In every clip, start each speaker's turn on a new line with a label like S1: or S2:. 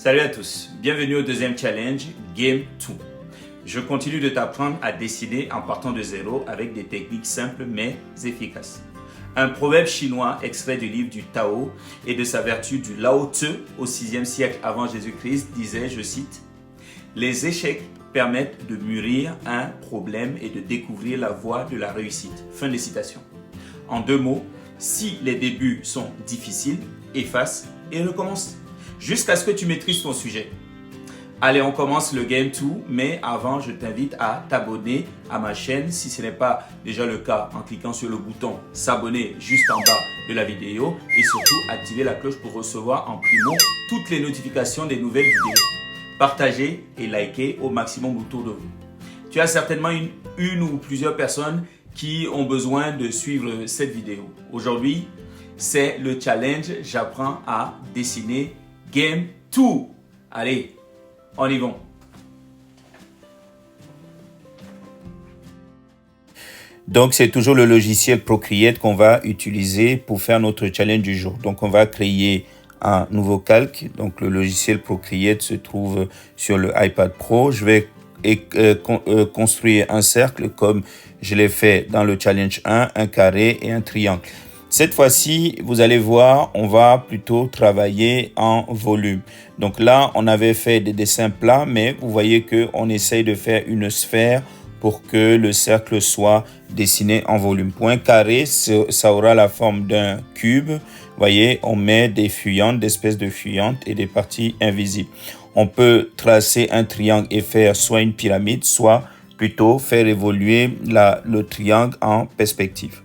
S1: Salut à tous, bienvenue au deuxième challenge Game 2. Je continue de t'apprendre à dessiner en partant de zéro avec des techniques simples mais efficaces. Un proverbe chinois extrait du livre du Tao et de sa vertu du Lao Tzu au 6e siècle avant Jésus-Christ disait, je cite, « Les échecs permettent de mûrir un problème et de découvrir la voie de la réussite. » Fin de citation. En deux mots, si les débuts sont difficiles, efface et recommence jusqu'à ce que tu maîtrises ton sujet. Allez, on commence le Game 2, mais avant, je t'invite à t'abonner à ma chaîne si ce n'est pas déjà le cas en cliquant sur le bouton s'abonner juste en bas de la vidéo et surtout activer la cloche pour recevoir en primo toutes les notifications des nouvelles vidéos. Partagez et likez au maximum autour de vous. Tu as certainement une ou plusieurs personnes qui ont besoin de suivre cette vidéo. Aujourd'hui, c'est le challenge J'apprends à dessiner Game 2. Allez, on y va. Donc, c'est toujours le logiciel Procreate qu'on va utiliser pour faire notre challenge du jour. Donc, on va créer un nouveau calque. Donc, le logiciel Procreate se trouve sur le iPad Pro. Je vais construire un cercle comme je l'ai fait dans le challenge 1, un carré et un triangle. Cette fois-ci, vous allez voir, on va plutôt travailler en volume. Donc là, on avait fait des dessins plats, mais vous voyez qu'on essaye de faire une sphère pour que le cercle soit dessiné en volume. Pour un carré, ça aura la forme d'un cube. Vous voyez, on met des fuyantes, des espèces de fuyantes et des parties invisibles. On peut tracer un triangle et faire soit une pyramide, soit plutôt faire évoluer le triangle en perspective.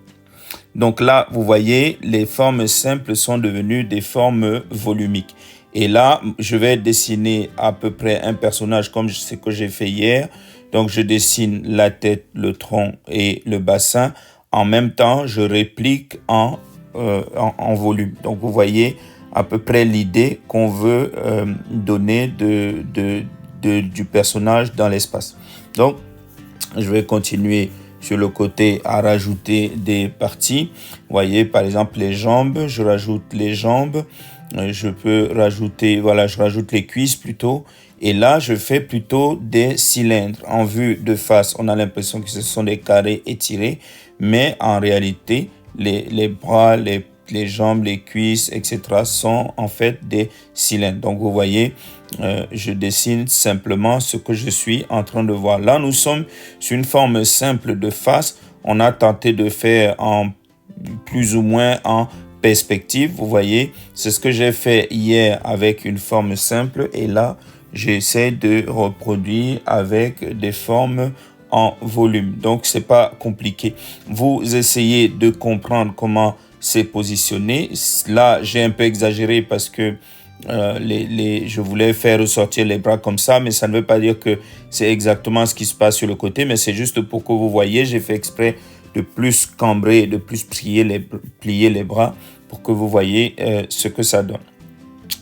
S1: Donc là, vous voyez, les formes simples sont devenues des formes volumiques. Et là, je vais dessiner à peu près un personnage comme ce que j'ai fait hier. Donc, je dessine la tête, le tronc et le bassin. En même temps, je réplique en volume. Donc, vous voyez à peu près l'idée qu'on veut donner du personnage dans l'espace. Donc, je vais continuer sur le côté à rajouter des parties. Vous voyez, par exemple, les jambes, je rajoute les jambes. Je peux rajouter, voilà, je rajoute les cuisses plutôt. Et là, je fais plutôt des cylindres. En vue de face, on a l'impression que ce sont des carrés étirés. Mais en réalité, les bras, les jambes, les cuisses, etc. sont en fait des cylindres. Donc, vous voyez, je dessine simplement ce que je suis en train de voir. Là, nous sommes sur une forme simple de face. On a tenté de faire en plus ou moins en perspective. Vous voyez, c'est ce que j'ai fait hier avec une forme simple. Et là, j'essaie de reproduire avec des formes en volume. Donc, c'est pas compliqué. Vous essayez de comprendre comment c'est positionné. Là, j'ai un peu exagéré parce que je voulais faire ressortir les bras comme ça, mais ça ne veut pas dire que c'est exactement ce qui se passe sur le côté, mais c'est juste pour que vous voyez, j'ai fait exprès de plus cambrer, de plus plier les bras pour que vous voyez ce que ça donne.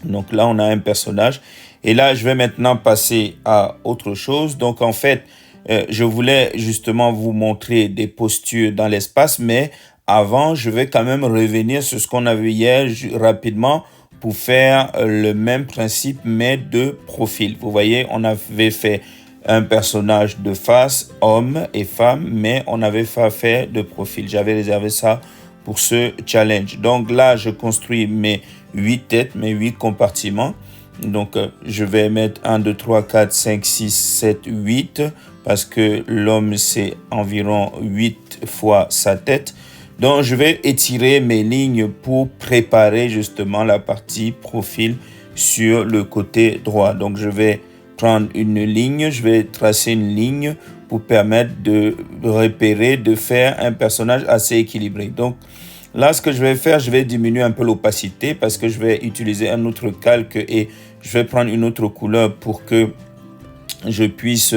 S1: Donc là, on a un personnage. Et là, je vais maintenant passer à autre chose. Donc en fait, je voulais justement vous montrer des postures dans l'espace, mais avant, je vais quand même revenir sur ce qu'on a vu hier rapidement pour faire le même principe, mais de profil. Vous voyez, on avait fait un personnage de face, homme et femme, mais on n'avait pas fait de profil. J'avais réservé ça pour ce challenge. Donc là, je construis mes 8 têtes, mes 8 compartiments. Donc, je vais mettre 1, 2, 3, 4, 5, 6, 7, 8, parce que l'homme, c'est environ 8 fois sa tête. Donc, je vais étirer mes lignes pour préparer justement la partie profil sur le côté droit. Donc, je vais prendre une ligne, je vais tracer une ligne pour permettre de repérer, de faire un personnage assez équilibré. Donc, là, ce que je vais faire, je vais diminuer un peu l'opacité parce que je vais utiliser un autre calque et je vais prendre une autre couleur pour que je puisse,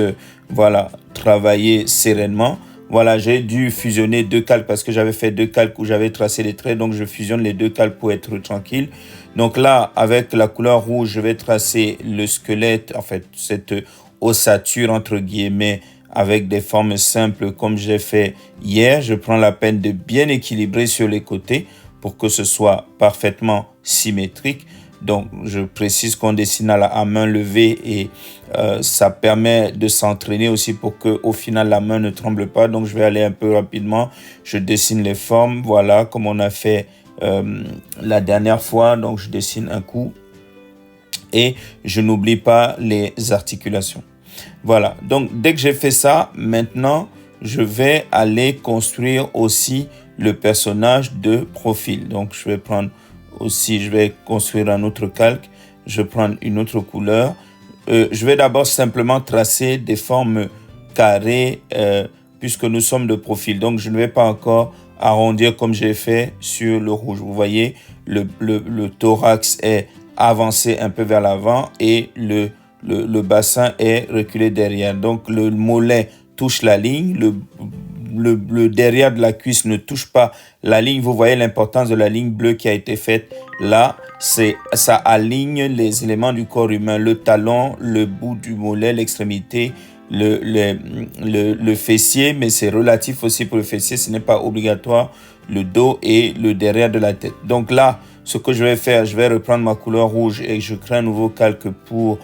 S1: voilà, travailler sereinement. Voilà, j'ai dû fusionner 2 calques parce que j'avais fait 2 calques où j'avais tracé les traits. Donc, je fusionne les 2 calques pour être tranquille. Donc là, avec la couleur rouge, je vais tracer le squelette, en fait, cette ossature, entre guillemets, avec des formes simples comme j'ai fait hier. Je prends la peine de bien équilibrer sur les côtés pour que ce soit parfaitement symétrique. Donc, je précise qu'on dessine à main levée et ça permet de s'entraîner aussi pour que au final la main ne tremble pas. Donc, je vais aller un peu rapidement. Je dessine les formes, voilà, comme on a fait la dernière fois. Donc, je dessine un coup et je n'oublie pas les articulations. Voilà, donc dès que j'ai fait ça, maintenant, je vais aller construire aussi le personnage de profil. Donc, je vais prendre aussi, je vais construire un autre calque. Je vais prendre une autre couleur. Je vais d'abord simplement tracer des formes carrées puisque nous sommes de profil. Donc, je ne vais pas encore arrondir comme j'ai fait sur le rouge. Vous voyez, le thorax est avancé un peu vers l'avant et le bassin est reculé derrière. Donc, le mollet touche la ligne, le derrière de la cuisse ne touche pas la ligne. Vous voyez l'importance de la ligne bleue qui a été faite là. Ça aligne les éléments du corps humain, le talon, le bout du mollet, l'extrémité, le fessier, mais c'est relatif aussi pour le fessier, ce n'est pas obligatoire, le dos et le derrière de la tête. Donc là, ce que je vais faire, je vais reprendre ma couleur rouge et je crée un nouveau calque pour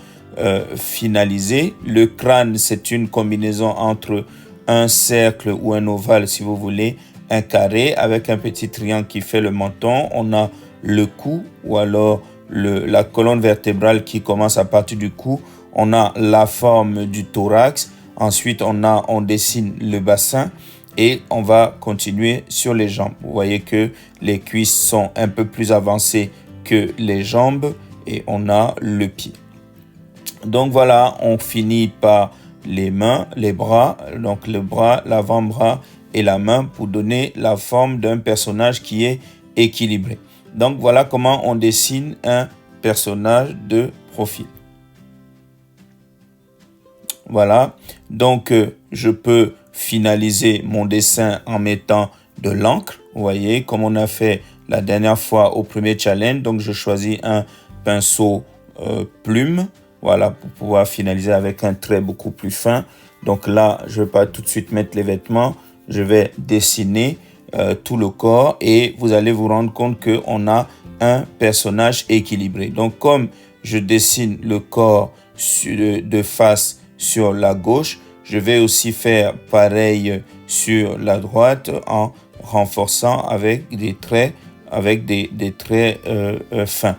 S1: finaliser. Le crâne, c'est une combinaison entre un cercle ou un ovale, si vous voulez, un carré avec un petit triangle qui fait le menton. On a le cou ou alors la colonne vertébrale qui commence à partir du cou. On a la forme du thorax. Ensuite, on dessine le bassin et on va continuer sur les jambes. Vous voyez que les cuisses sont un peu plus avancées que les jambes et on a le pied. Donc voilà, on finit par les mains, les bras, donc le bras, l'avant-bras et la main pour donner la forme d'un personnage qui est équilibré. Donc voilà comment on dessine un personnage de profil. Voilà, donc je peux finaliser mon dessin en mettant de l'encre, vous voyez, comme on a fait la dernière fois au premier challenge. Donc je choisis un pinceau plume, voilà, pour pouvoir finaliser avec un trait beaucoup plus fin. Donc là, je ne vais pas tout de suite mettre les vêtements, je vais dessiner tout le corps et vous allez vous rendre compte qu'on a un personnage équilibré. Donc comme je dessine le corps de face sur la gauche, je vais aussi faire pareil sur la droite en renforçant avec des traits, fins.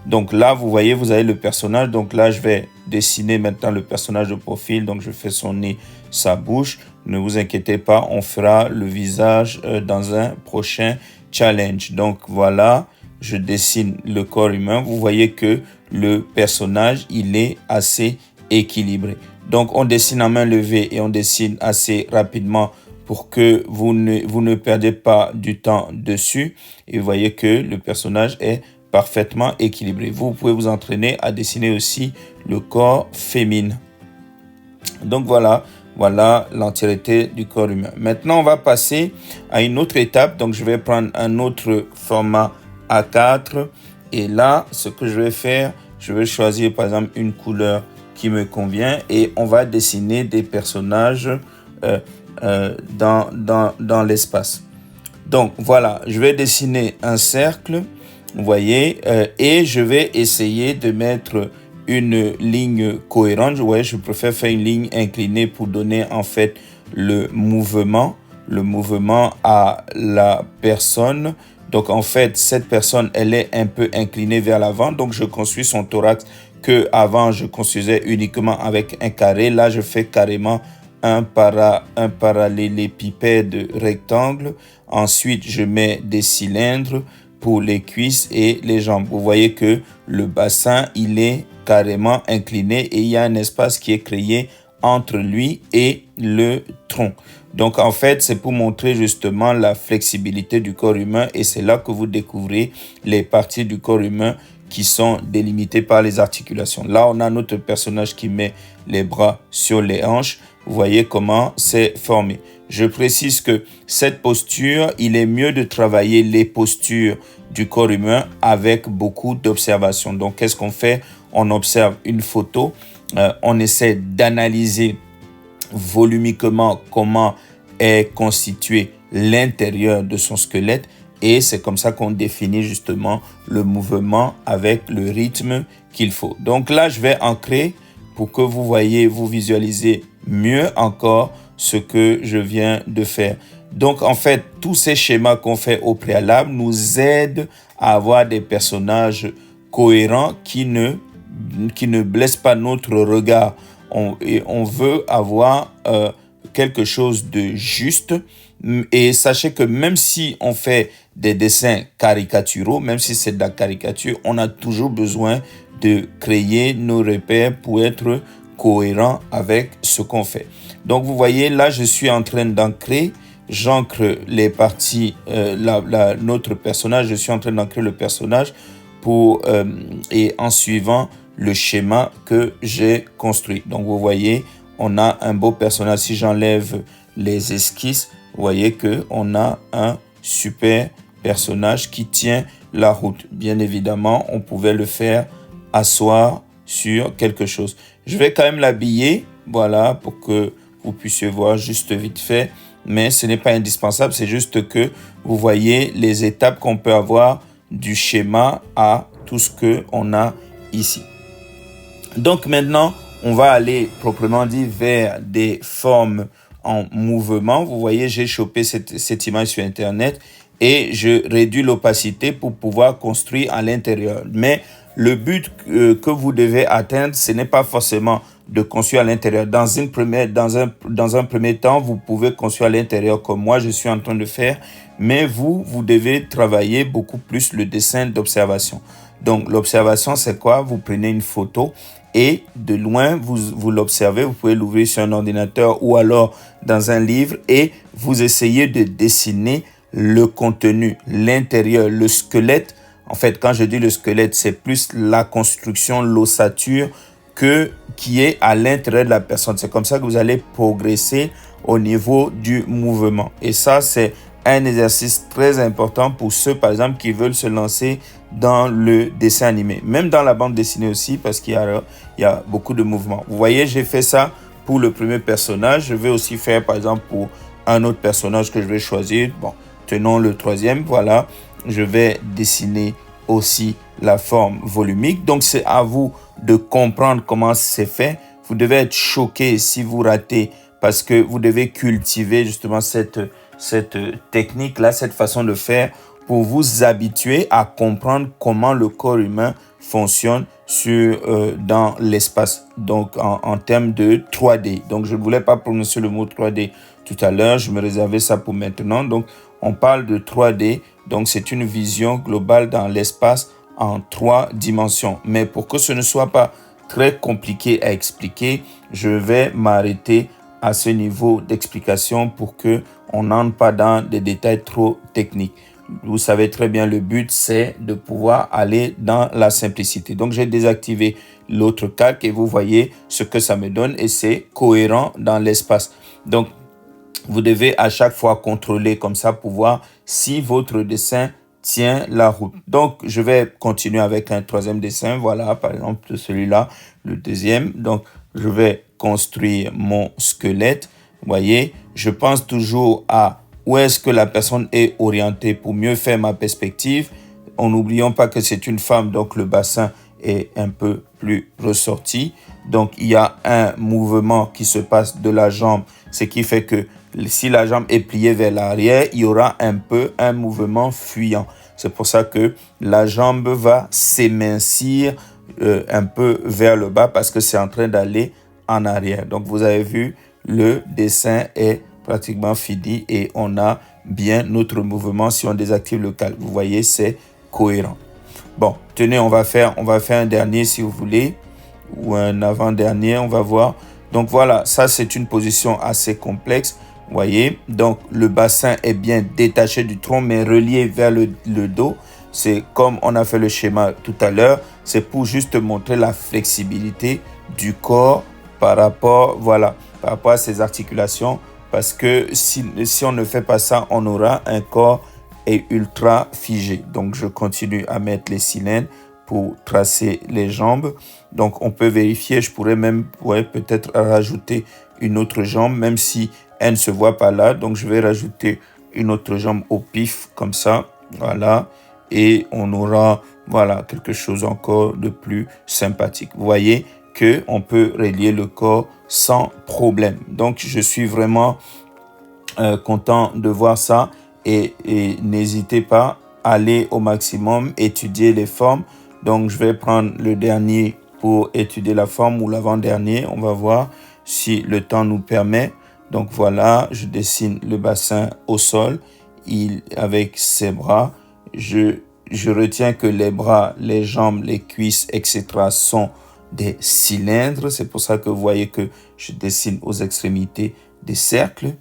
S1: Donc là, vous voyez, vous avez le personnage. Donc là, je vais dessiner maintenant le personnage de profil. Donc je fais son nez, sa bouche. Ne vous inquiétez pas, on fera le visage dans un prochain challenge. Donc voilà, je dessine le corps humain. Vous voyez que le personnage, il est assez équilibré. Donc on dessine en main levée et on dessine assez rapidement pour que vous ne perdez pas du temps dessus. Et vous voyez que le personnage est parfaitement équilibré. Vous pouvez vous entraîner à dessiner aussi le corps féminin. Donc voilà l'entièreté du corps humain. Maintenant, on va passer à une autre étape. Donc je vais prendre un autre format A4. Et là, ce que je vais faire, je vais choisir par exemple une couleur qui me convient et on va dessiner des personnages dans l'espace. Donc voilà, je vais dessiner un cercle, vous voyez, et je vais essayer de mettre une ligne cohérente. Ouais, je préfère faire une ligne inclinée pour donner en fait le mouvement à la personne. Donc en fait, cette personne, elle est un peu inclinée vers l'avant. Donc je construis son thorax que avant je construisais uniquement avec un carré. Là, je fais carrément un parallélépipède rectangle. Ensuite, je mets des cylindres pour les cuisses et les jambes. Vous voyez que le bassin, il est carrément incliné et il y a un espace qui est créé entre lui et le tronc. Donc en fait, c'est pour montrer justement la flexibilité du corps humain et c'est là que vous découvrez les parties du corps humain qui sont délimitées par les articulations. Là, on a notre personnage qui met les bras sur les hanches. Vous voyez comment c'est formé. Je précise que cette posture, il est mieux de travailler les postures du corps humain avec beaucoup d'observation. Donc, qu'est-ce qu'on fait? On observe une photo, on essaie d'analyser volumiquement comment est constitué l'intérieur de son squelette Et c'est comme ça qu'on définit justement le mouvement avec le rythme qu'il faut. Donc là, je vais ancrer pour que vous voyez, vous visualisez mieux encore ce que je viens de faire. Donc en fait, tous ces schémas qu'on fait au préalable nous aident à avoir des personnages cohérents qui ne blessent pas notre regard. On veut avoir quelque chose de juste. Et sachez que même si on fait des dessins caricaturaux, même si c'est de la caricature, on a toujours besoin de créer nos repères pour être cohérent avec ce qu'on fait. Donc vous voyez, là je suis en train d'ancrer, j'ancre les parties, notre personnage, je suis en train d'ancrer le personnage et en suivant le schéma que j'ai construit. Donc vous voyez, on a un beau personnage. Si j'enlève les esquisses, vous voyez qu'on a un super personnage qui tient la route. Bien évidemment, on pouvait le faire asseoir sur quelque chose. Je vais quand même l'habiller, voilà, pour que vous puissiez voir juste vite fait. Mais ce n'est pas indispensable, c'est juste que vous voyez les étapes qu'on peut avoir du schéma à tout ce qu'on a ici. Donc maintenant, on va aller proprement dit vers des formes en mouvement. Vous voyez, j'ai chopé cette image sur Internet et je réduis l'opacité pour pouvoir construire à l'intérieur. Mais le but que vous devez atteindre, ce n'est pas forcément de construire à l'intérieur. Dans un premier temps, vous pouvez construire à l'intérieur comme moi, je suis en train de faire. Mais vous devez travailler beaucoup plus le dessin d'observation. Donc, l'observation, c'est quoi? Vous prenez une photo et de loin, vous l'observez. Vous pouvez l'ouvrir sur un ordinateur ou alors dans un livre et vous essayez de dessiner le contenu, l'intérieur, le squelette. En fait, quand je dis le squelette, c'est plus la construction, l'ossature qui est à l'intérieur de la personne. C'est comme ça que vous allez progresser au niveau du mouvement. Et ça, c'est un exercice très important pour ceux, par exemple, qui veulent se lancer dans le dessin animé. Même dans la bande dessinée aussi, parce qu'il y a beaucoup de mouvements. Vous voyez, j'ai fait ça pour le premier personnage. Je vais aussi faire, par exemple, pour un autre personnage que je vais choisir. Bon, tenons le troisième, voilà. Je vais dessiner aussi la forme volumique. Donc, c'est à vous de comprendre comment c'est fait. Vous devez être choqué si vous ratez parce que vous devez cultiver justement cette technique-là, cette façon de faire pour vous habituer à comprendre comment le corps humain fonctionne dans l'espace, donc en termes de 3D. Donc, je ne voulais pas prononcer le mot 3D tout à l'heure, je me réservais ça pour maintenant. Donc, on parle de 3D, donc c'est une vision globale dans l'espace en 3 dimensions. Mais pour que ce ne soit pas très compliqué à expliquer, je vais m'arrêter à ce niveau d'explication pour que on n'entre pas dans des détails trop techniques. Vous savez très bien, le but, c'est de pouvoir aller dans la simplicité. Donc, j'ai désactivé l'autre calque et vous voyez ce que ça me donne et c'est cohérent dans l'espace. Donc, vous devez à chaque fois contrôler comme ça pour voir si votre dessin tient la route. Donc, je vais continuer avec un troisième dessin. Voilà, par exemple, celui-là, le deuxième. Donc, je vais construire mon squelette. Vous voyez, je pense toujours à où est-ce que la personne est orientée pour mieux faire ma perspective. N'oublions pas que c'est une femme, donc le bassin est un peu plus ressorti. Donc, il y a un mouvement qui se passe de la jambe, ce qui fait que si la jambe est pliée vers l'arrière, il y aura un mouvement fuyant. C'est pour ça que la jambe va s'émincir un peu vers le bas parce que c'est en train d'aller en arrière. Donc, vous avez vu, le dessin est pratiquement fini et on a bien notre mouvement si on désactive le calque. Vous voyez, c'est cohérent. Bon, tenez, on va faire un dernier si vous voulez ou un avant-dernier, on va voir. Donc voilà, ça c'est une position assez complexe. Vous voyez, donc le bassin est bien détaché du tronc mais relié vers le dos. C'est comme on a fait le schéma tout à l'heure. C'est pour juste montrer la flexibilité du corps par rapport à ces articulations. Parce que si on ne fait pas ça, on aura un corps ultra figé. Donc, je continue à mettre les cylindres pour tracer les jambes. Donc, on peut vérifier. Je pourrais même peut-être rajouter une autre jambe, même si elle ne se voit pas là. Donc, je vais rajouter une autre jambe au pif, comme ça. Voilà. Et on aura, voilà, quelque chose encore de plus sympathique. Vous voyez qu'on peut relier le corps sans problème. Donc, je suis vraiment content de voir ça. Et n'hésitez pas à aller au maximum, étudier les formes. Donc, je vais prendre le dernier pour étudier la forme ou l'avant-dernier. On va voir si le temps nous permet. Donc, voilà, je dessine le bassin au sol avec ses bras. Je retiens que les bras, les jambes, les cuisses, etc. sont des cylindres. C'est pour ça que vous voyez que je dessine aux extrémités des cercles.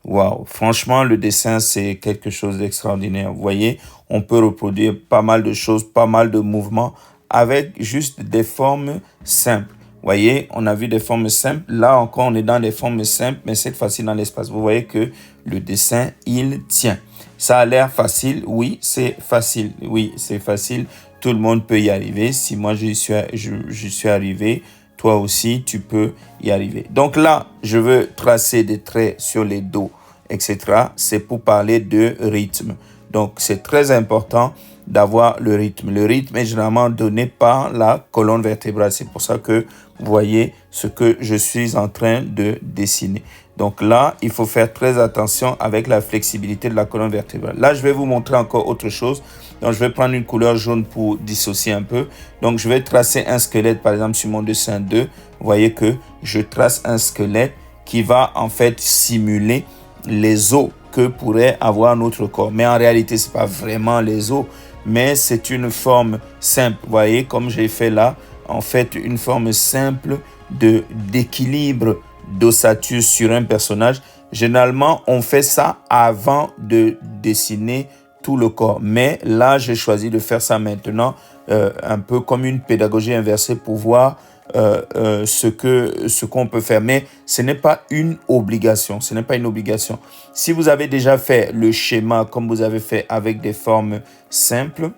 S1: Waouh, franchement, le dessin, c'est quelque chose d'extraordinaire. Vous voyez, on peut reproduire pas mal de choses, pas mal de mouvements avec juste des formes simples. Vous voyez, on a vu des formes simples. Là encore, on est dans des formes simples, mais cette fois-ci dans l'espace. Vous voyez que le dessin, il tient. Ça a l'air facile. Oui, c'est facile. Oui, c'est facile. Tout le monde peut y arriver. Si moi, je suis arrivé, toi aussi, tu peux y arriver. Donc là, je veux tracer des traits sur les dos, etc. C'est pour parler de rythme. Donc, c'est très important d'avoir le rythme. Le rythme est généralement donné par la colonne vertébrale. C'est pour ça que vous voyez ce que je suis en train de dessiner. Donc là, il faut faire très attention avec la flexibilité de la colonne vertébrale. Là, je vais vous montrer encore autre chose. Donc, je vais prendre une couleur jaune pour dissocier un peu. Donc, je vais tracer un squelette, par exemple, sur mon dessin 2. Vous voyez que je trace un squelette qui va en fait simuler les os que pourrait avoir notre corps. Mais en réalité, ce n'est pas vraiment les os, mais c'est une forme simple. Vous voyez, comme j'ai fait là, en fait, une forme simple d'équilibre d'ossature sur un personnage. Généralement, on fait ça avant de dessiner tout le corps. Mais là, j'ai choisi de faire ça maintenant, un peu comme une pédagogie inversée pour voir ce qu'on peut faire. Mais ce n'est pas une obligation. Ce n'est pas une obligation. Si vous avez déjà fait le schéma comme vous avez fait avec des formes simples,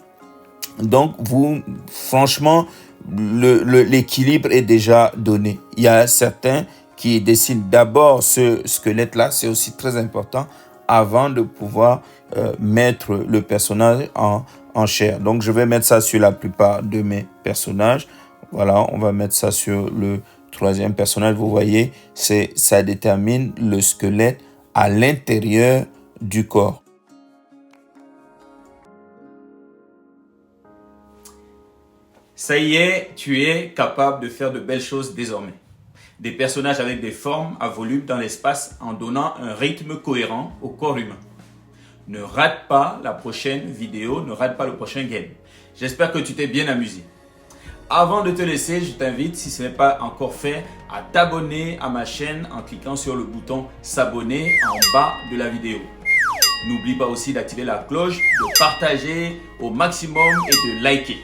S1: donc franchement, l'équilibre est déjà donné. Il y a certains qui dessinent d'abord ce squelette-là, c'est aussi très important, avant de pouvoir mettre le personnage en chair. Donc, je vais mettre ça sur la plupart de mes personnages. Voilà, on va mettre ça sur le troisième personnage. Vous voyez, ça détermine le squelette à l'intérieur du corps. Ça y est, tu es capable de faire de belles choses désormais. Des personnages avec des formes à volume dans l'espace en donnant un rythme cohérent au corps humain. Ne rate pas la prochaine vidéo, ne rate pas le prochain game. J'espère que tu t'es bien amusé. Avant de te laisser, je t'invite, si ce n'est pas encore fait, à t'abonner à ma chaîne en cliquant sur le bouton s'abonner en bas de la vidéo. N'oublie pas aussi d'activer la cloche, de partager au maximum et de liker.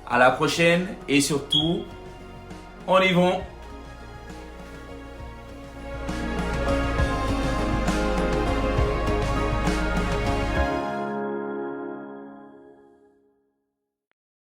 S1: À la prochaine et surtout, on y va.